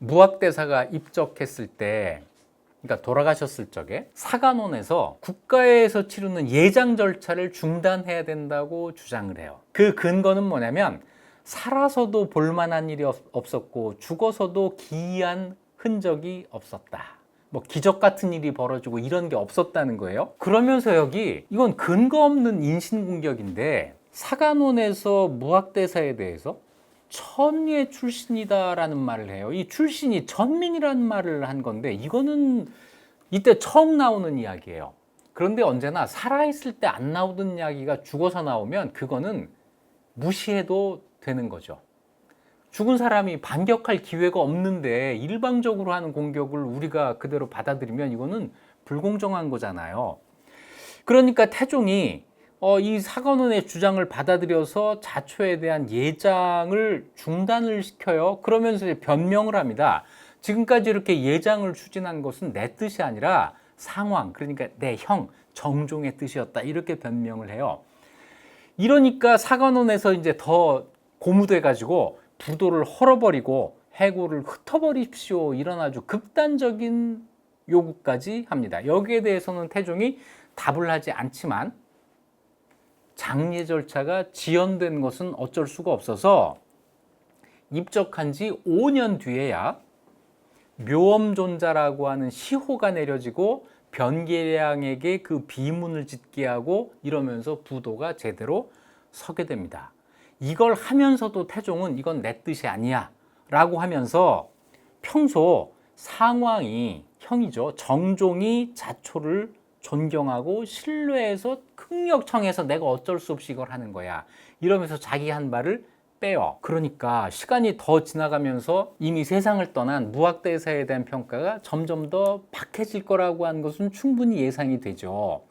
무학대사가 입적했을 때, 그러니까 돌아가셨을 적에 사관원에서 국가에서 치르는 예장 절차를 중단해야 된다고 주장을 해요. 그 근거는 뭐냐면 살아서도 볼만한 일이 없었고 죽어서도 기이한 흔적이 없었다. 뭐 기적 같은 일이 벌어지고 이런 게 없었다는 거예요. 그러면서 여기 이건 근거 없는 인신공격인데 사관원에서 무학대사에 대해서 천예 출신이다라는 말을 해요. 이 출신이 전민이라는 말을 한 건데 이거는 이때 처음 나오는 이야기예요. 그런데 언제나 살아있을 때 안 나오던 이야기가 죽어서 나오면 그거는 무시해도 되는 거죠. 죽은 사람이 반격할 기회가 없는데 일방적으로 하는 공격을 우리가 그대로 받아들이면 이거는 불공정한 거잖아요. 그러니까 태종이 이 사관원의 주장을 받아들여서 자초에 대한 예장을 중단을 시켜요. 그러면서 변명을 합니다. 지금까지 이렇게 예장을 추진한 것은 내 뜻이 아니라 상황, 그러니까 내 형 정종의 뜻이었다. 이렇게 변명을 해요. 이러니까 사관원에서 이제 더 고무돼 가지고 부도를 헐어버리고 해고를 흩어버립시오. 이런 아주 극단적인 요구까지 합니다. 여기에 대해서는 태종이 답을 하지 않지만 장례 절차가 지연된 것은 어쩔 수가 없어서 입적한 지 5년 뒤에야 묘엄존자라고 하는 시호가 내려지고 변계량에게 그 비문을 짓게 하고 이러면서 부도가 제대로 서게 됩니다. 이걸 하면서도 태종은 이건 내 뜻이 아니야 라고 하면서 평소 상왕이 형이죠. 정종이 자초를 존경하고 신뢰해서 극력청해서 내가 어쩔 수 없이 이걸 하는 거야 이러면서 자기 한 발을 빼요. 그러니까 시간이 더 지나가면서 이미 세상을 떠난 무학대사에 대한 평가가 점점 더 박해질 거라고 하는 것은 충분히 예상이 되죠.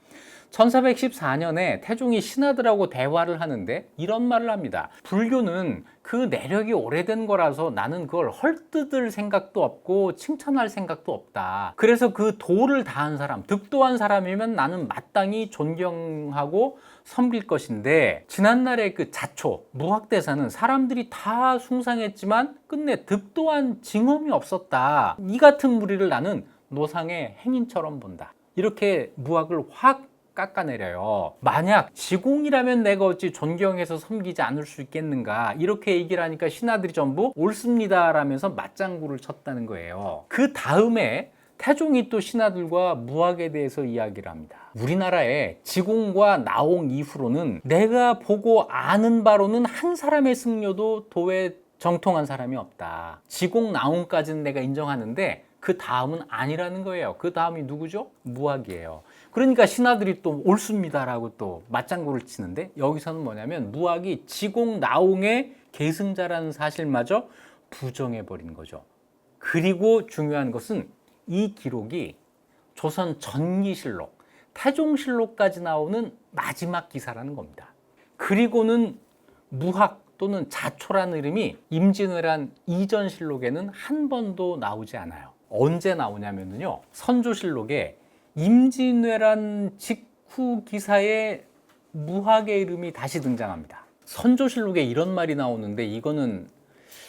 1414년에 태종이 신하들하고 대화를 하는데 이런 말을 합니다. 불교는 그 내력이 오래된 거라서 나는 그걸 헐뜯을 생각도 없고 칭찬할 생각도 없다. 그래서 그 도를 다한 사람, 득도한 사람이면 나는 마땅히 존경하고 섬길 것인데 지난날의 그 자초, 무학대사는 사람들이 다 숭상했지만 끝내 득도한 징험이 없었다. 이 같은 무리를 나는 노상의 행인처럼 본다. 이렇게 무학을 확 깎아내려요. 만약 지공이라면 내가 어찌 존경해서 섬기지 않을 수 있겠는가 이렇게 얘기를 하니까 신하들이 전부 옳습니다 라면서 맞장구를 쳤다는 거예요. 그 다음에 태종이 또 신하들과 무학에 대해서 이야기를 합니다. 우리나라에 지공과 나옹 이후로는 내가 보고 아는 바로는 한 사람의 승려도 도에 정통한 사람이 없다. 지공, 나옹까지는 내가 인정하는데 그 다음은 아니라는 거예요. 그 다음이 누구죠? 무학이에요. 그러니까 신하들이 또 옳습니다라고 또 맞장구를 치는데 여기서는 뭐냐면 무학이 지공, 나옹의 계승자라는 사실마저 부정해버린 거죠. 그리고 중요한 것은 이 기록이 조선 전기실록, 태종실록까지 나오는 마지막 기사라는 겁니다. 그리고는 무학 또는 자초라는 이름이 임진왜란 이전 실록에는 한 번도 나오지 않아요. 언제 나오냐면요. 선조실록에 임진왜란 직후 기사에 무학의 이름이 다시 등장합니다. 선조실록에 이런 말이 나오는데 이거는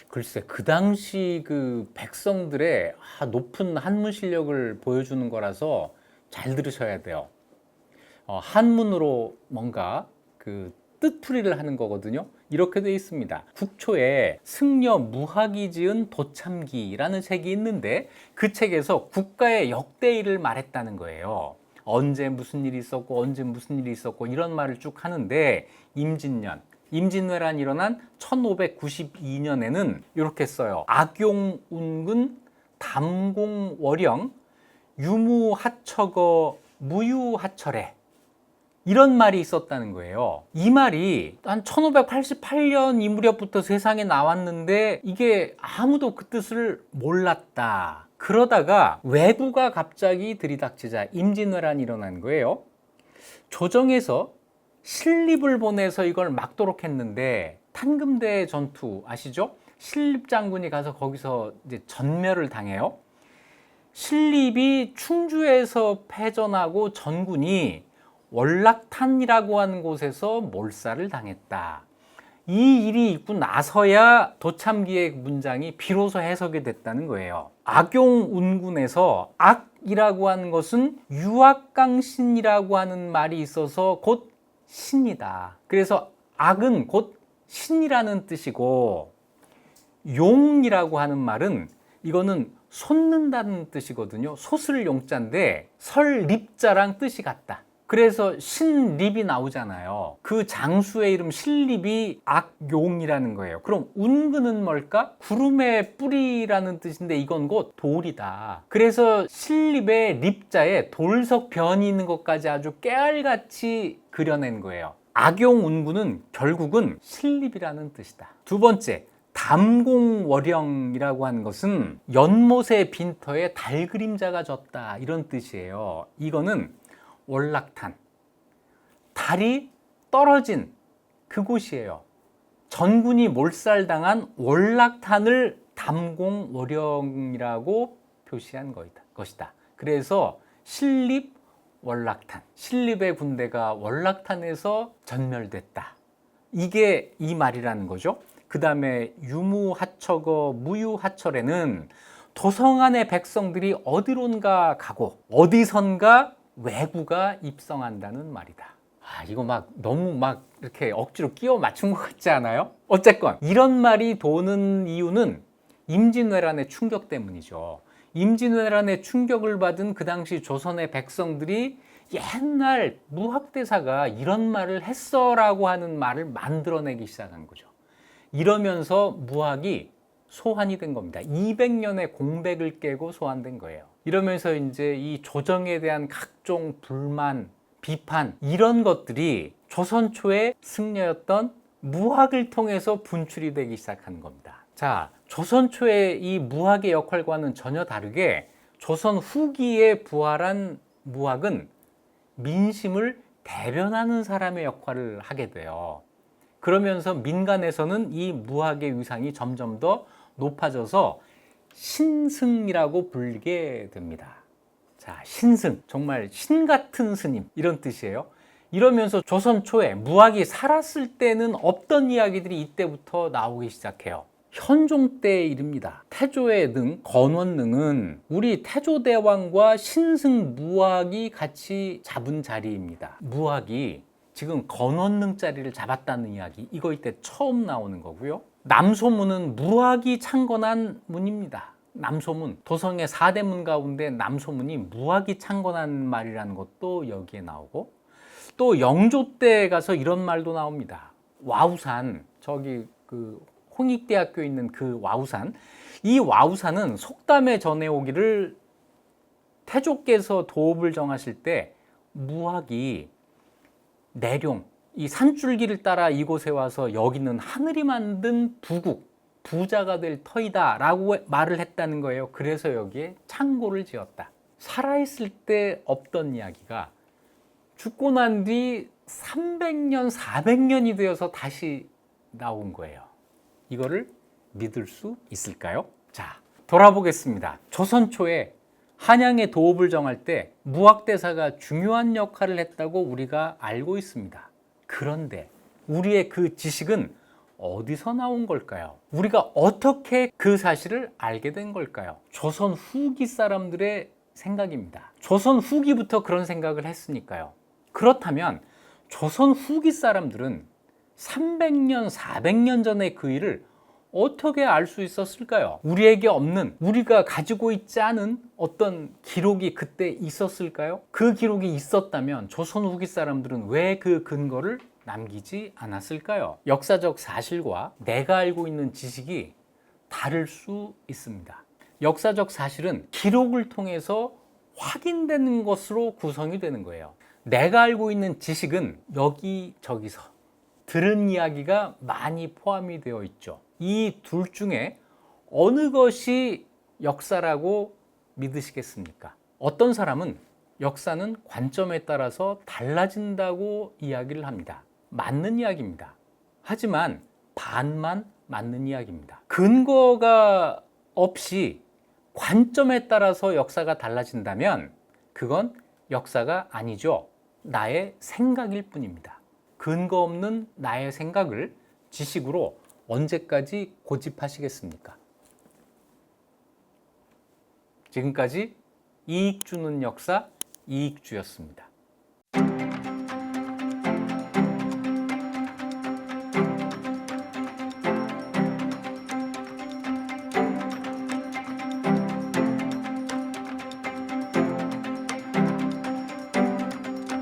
글쎄 그 당시 그 백성들의 높은 한문 실력을 보여주는 거라서 잘 들으셔야 돼요. 한문으로 뭔가 그 뜻풀이를 하는 거거든요. 이렇게 되어 있습니다. 국초에 승려 무학이 지은 도참기라는 책이 있는데 그 책에서 국가의 역대일을 말했다는 거예요. 언제 무슨 일이 있었고 언제 무슨 일이 있었고 이런 말을 쭉 하는데 임진년, 임진왜란이 일어난 1592년에는 이렇게 써요. 악용운근 담공월영 유무하처거 무유하철에 이런 말이 있었다는 거예요. 이 말이 한 1588년 이 무렵부터 세상에 나왔는데 이게 아무도 그 뜻을 몰랐다. 그러다가 외부가 갑자기 들이닥치자 임진왜란이 일어난 거예요. 조정에서 신립을 보내서 이걸 막도록 했는데 탄금대 전투 아시죠? 신립 장군이 가서 거기서 이제 전멸을 당해요. 신립이 충주에서 패전하고 전군이 월락탄이라고 하는 곳에서 몰살을 당했다. 이 일이 있고 나서야 도참기의 문장이 비로소 해석이 됐다는 거예요. 악용운군에서 악이라고 하는 것은 유악강신이라고 하는 말이 있어서 곧 신이다. 그래서 악은 곧 신이라는 뜻이고, 용이라고 하는 말은 이거는 솟는다는 뜻이거든요. 솟을 용자인데 설립자랑 뜻이 같다. 그래서 신립이 나오잖아요. 그 장수의 이름 신립이 악용이라는 거예요. 그럼 운근은 뭘까? 구름의 뿌리라는 뜻인데 이건 곧 돌이다. 그래서 신립의 립자에 돌석변이 있는 것까지 아주 깨알같이 그려낸 거예요. 악용운군은 결국은 신립이라는 뜻이다. 두 번째, 담공월령이라고 하는 것은 연못의 빈터에 달 그림자가 졌다, 이런 뜻이에요. 이거는 월락탄, 달이 떨어진 그곳이에요. 전군이 몰살당한 월락탄을 담공월령이라고 표시한 것이다. 그래서 신립 월락탄, 신립의 군대가 월락탄에서 전멸됐다. 이게 이 말이라는 거죠. 그 다음에 유무하처거 무유하철에는 도성안의 백성들이 어디론가 가고 어디선가 왜구가 입성한다는 말이다. 이거 너무 이렇게 억지로 끼워 맞춘 것 같지 않아요? 어쨌건 이런 말이 도는 이유는 임진왜란의 충격 때문이죠. 임진왜란의 충격을 받은 그 당시 조선의 백성들이 옛날 무학대사가 이런 말을 했어라고 하는 말을 만들어내기 시작한 거죠. 이러면서 무학이 소환이 된 겁니다. 200년의 공백을 깨고 소환된 거예요. 이러면서 이제 이 조정에 대한 각종 불만, 비판, 이런 것들이 조선 초의 승려였던 무학을 통해서 분출이 되기 시작하는 겁니다. 자, 조선 초의 이 무학의 역할과는 전혀 다르게 조선 후기에 부활한 무학은 민심을 대변하는 사람의 역할을 하게 돼요. 그러면서 민간에서는 이 무학의 위상이 점점 더 높아져서 신승이라고 불리게 됩니다. 자, 신승, 정말 신 같은 스님, 이런 뜻이에요. 이러면서 조선 초에 무학이 살았을 때는 없던 이야기들이 이때부터 나오기 시작해요. 현종 때의 일입니다. 태조의 능, 건원능은 우리 태조대왕과 신승 무학이 같이 잡은 자리입니다. 무학이 지금 건원능 자리를 잡았다는 이야기, 이거 이때 처음 나오는 거고요. 남소문은 무학이 창건한 문입니다. 남소문, 도성의 4대 문 가운데 남소문이 무학이 창건한 말이라는 것도 여기에 나오고, 또 영조 때 가서 이런 말도 나옵니다. 와우산, 저기 그 홍익대학교에 있는 그 와우산, 이 와우산은 속담에 전해오기를 태조께서 도읍을 정하실 때 무학이 내룡, 이 산줄기를 따라 이곳에 와서 여기는 하늘이 만든 부국, 부자가 될 터이다 라고 말을 했다는 거예요. 그래서 여기에 창고를 지었다. 살아있을 때 없던 이야기가 죽고 난 뒤 300년, 400년이 되어서 다시 나온 거예요. 이거를 믿을 수 있을까요? 자, 돌아보겠습니다. 조선 초에 한양의 도읍을 정할 때 무학대사가 중요한 역할을 했다고 우리가 알고 있습니다. 그런데 우리의 그 지식은 어디서 나온 걸까요? 우리가 어떻게 그 사실을 알게 된 걸까요? 조선 후기 사람들의 생각입니다. 조선 후기부터 그런 생각을 했으니까요. 그렇다면 조선 후기 사람들은 300년, 400년 전의 그 일을 어떻게 알 수 있었을까요? 우리에게 없는, 우리가 가지고 있지 않은 어떤 기록이 그때 있었을까요? 그 기록이 있었다면 조선 후기 사람들은 왜 그 근거를 남기지 않았을까요? 역사적 사실과 내가 알고 있는 지식이 다를 수 있습니다. 역사적 사실은 기록을 통해서 확인되는 것으로 구성이 되는 거예요. 내가 알고 있는 지식은 여기저기서 들은 이야기가 많이 포함이 되어 있죠. 이 둘 중에 어느 것이 역사라고 믿으시겠습니까? 어떤 사람은 역사는 관점에 따라서 달라진다고 이야기를 합니다. 맞는 이야기입니다. 하지만 반만 맞는 이야기입니다. 근거가 없이 관점에 따라서 역사가 달라진다면 그건 역사가 아니죠. 나의 생각일 뿐입니다. 근거 없는 나의 생각을 지식으로 언제까지 고집하시겠습니까? 지금까지 이익 주는 역사 이익주였습니다.